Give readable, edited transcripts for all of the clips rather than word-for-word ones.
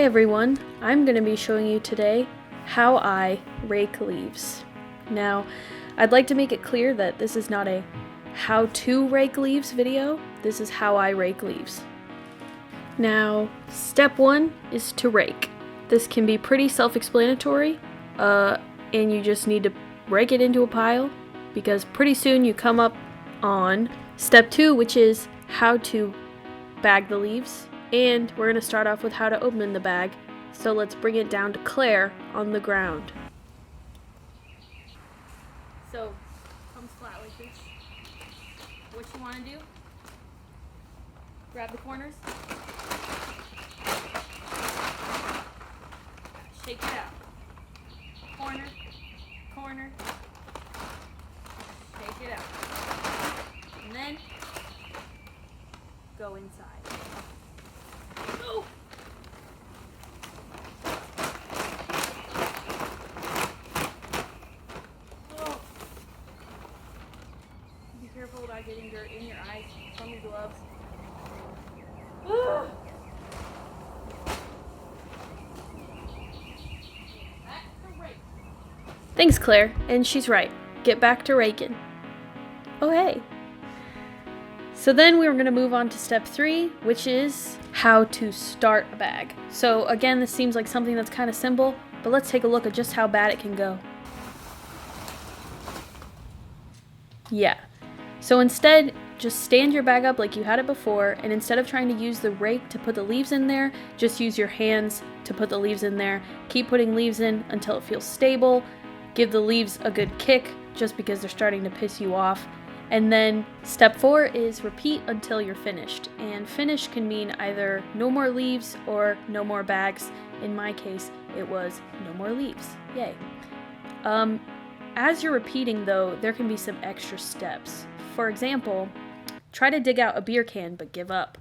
Hi everyone, I'm going to be showing you today how I rake leaves. Now, I'd like to make it clear that this is not a how to rake leaves video, this is how I rake leaves. Now, step one is to rake. This can be pretty self-explanatory, and you just need to rake it into a pile, because pretty soon you come up on step two, which is how to bag the leaves. And we're going to start off with how to open the bag, so let's bring it down to Claire on the ground. So, comes flat like this. What you want to do, grab the corners, shake it out, corner, corner, shake it out, and then go inside. Oh. Oh. Be careful about getting dirt in your eyes from your gloves. Ah. Back to rake. Thanks, Claire, and she's right. Get back to raking. Oh, hey. So then we're going to move on to step three, which is how to start a bag. So again, this seems like something that's kind of simple, but let's take a look at just how bad it can go. Yeah. So instead, just stand your bag up like you had it before, and instead of trying to use the rake to put the leaves in there, just use your hands to put the leaves in there. Keep putting leaves in until it feels stable. Give the leaves a good kick just because they're starting to piss you off. And then step four is repeat until you're finished. And finish can mean either no more leaves or no more bags. In my case, it was no more leaves. Yay. As you're repeating though, there can be some extra steps. For example, try to dig out a beer can but give up.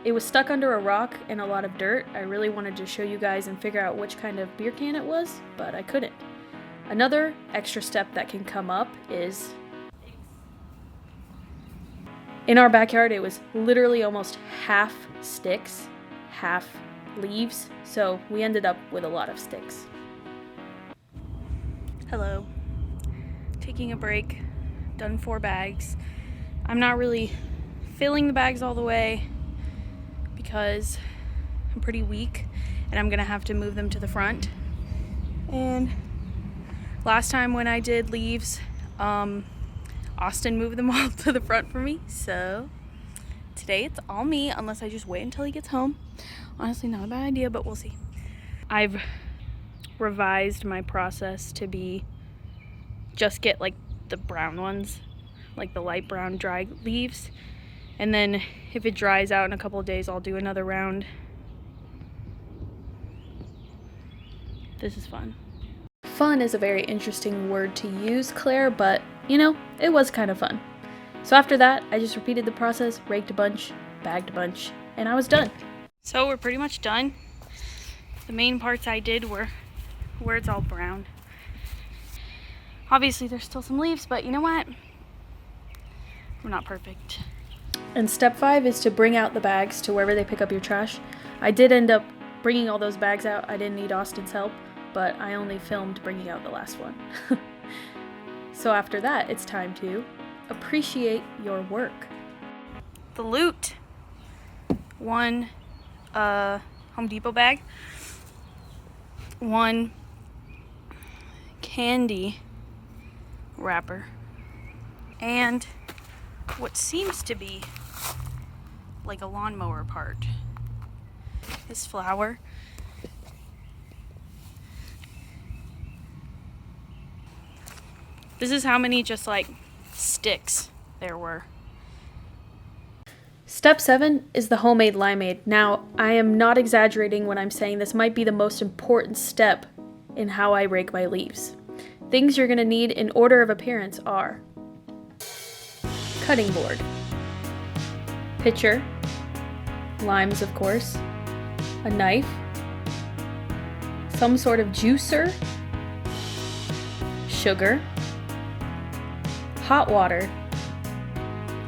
It was stuck under a rock and a lot of dirt. I really wanted to show you guys and figure out which kind of beer can it was, but I couldn't. Another extra step that can come up is in our backyard, it was literally almost half sticks, half leaves, so we ended up with a lot of sticks. Hello. Taking a break, done 4 bags. I'm not really filling the bags all the way because I'm pretty weak and I'm gonna have to move them to the front. And last time when I did leaves, Austin moved them all to the front for me, so today it's all me unless I just wait until he gets home. Honestly, not a bad idea, but we'll see. I've revised my process to be just get like the brown ones, like the light brown dry leaves, and then if it dries out in a couple of days, I'll do another round. This is fun. Fun is a very interesting word to use, Claire, but you know, it was kind of fun. So after that, I just repeated the process, raked a bunch, bagged a bunch, and I was done. So we're pretty much done. The main parts I did were where it's all brown. Obviously there's still some leaves, but you know what? We're not perfect. And step 5 is to bring out the bags to wherever they pick up your trash. I did end up bringing all those bags out. I didn't need Austin's help, but I only filmed bringing out the last one. So after that, it's time to appreciate your work. The loot. 1 Home Depot bag. 1 candy wrapper. And what seems to be like a lawnmower part. This flower. This is how many just like sticks there were. Step 7 is the homemade limeade. Now, I am not exaggerating when I'm saying this might be the most important step in how I rake my leaves. Things you're gonna need in order of appearance are cutting board, pitcher, limes of course, a knife, some sort of juicer, sugar, hot water,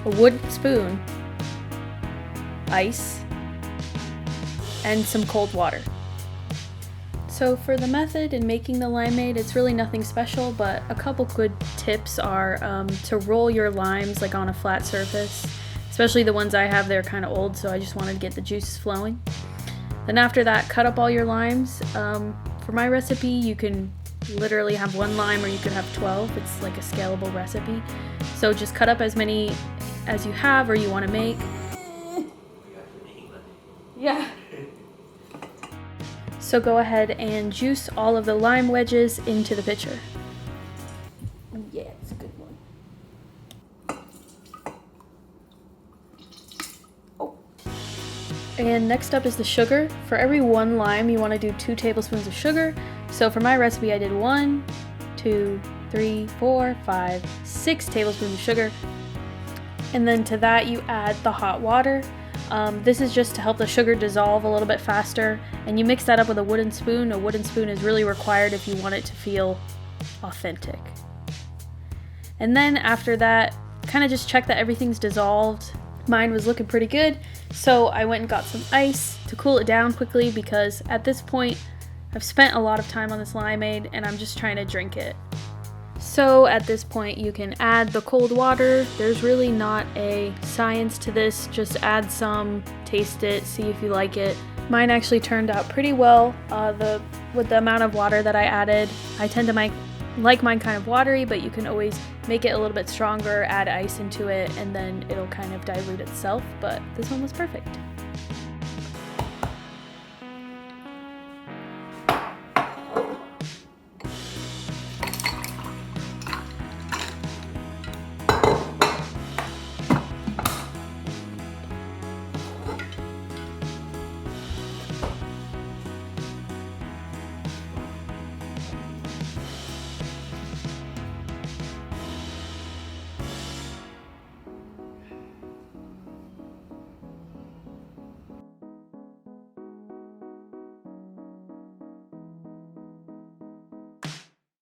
a wooden spoon, ice, and some cold water. So for the method in making the limeade, it's really nothing special, but a couple good tips are to roll your limes like on a flat surface, especially the ones I have. They're kind of old, so I just wanted to get the juices flowing. Then after that, cut up all your limes. For my recipe, you can literally have 1 lime or you could have 12. It's like a scalable recipe. So just cut up as many as you have or you want to make. Yeah. So go ahead and juice all of the lime wedges into the pitcher. Yeah, it's a good one. Oh. And next up is the sugar. For every 1 lime, you want to do 2 tablespoons of sugar. So for my recipe, I did 1, 2, 3, 4, 5, 6 tablespoons of sugar. And then to that, you add the hot water. This is just to help the sugar dissolve a little bit faster, and you mix that up with a wooden spoon. A wooden spoon is really required if you want it to feel authentic. And then after that, kind of just check that everything's dissolved. Mine was looking pretty good, so I went and got some ice to cool it down quickly because at this point, I've spent a lot of time on this limeade and I'm just trying to drink it. So at this point you can add the cold water. There's really not a science to this, just add some, taste it, see if you like it. Mine actually turned out pretty well with the amount of water that I added. I tend to like mine kind of watery, but you can always make it a little bit stronger, add ice into it, and then it'll kind of dilute itself, but this one was perfect.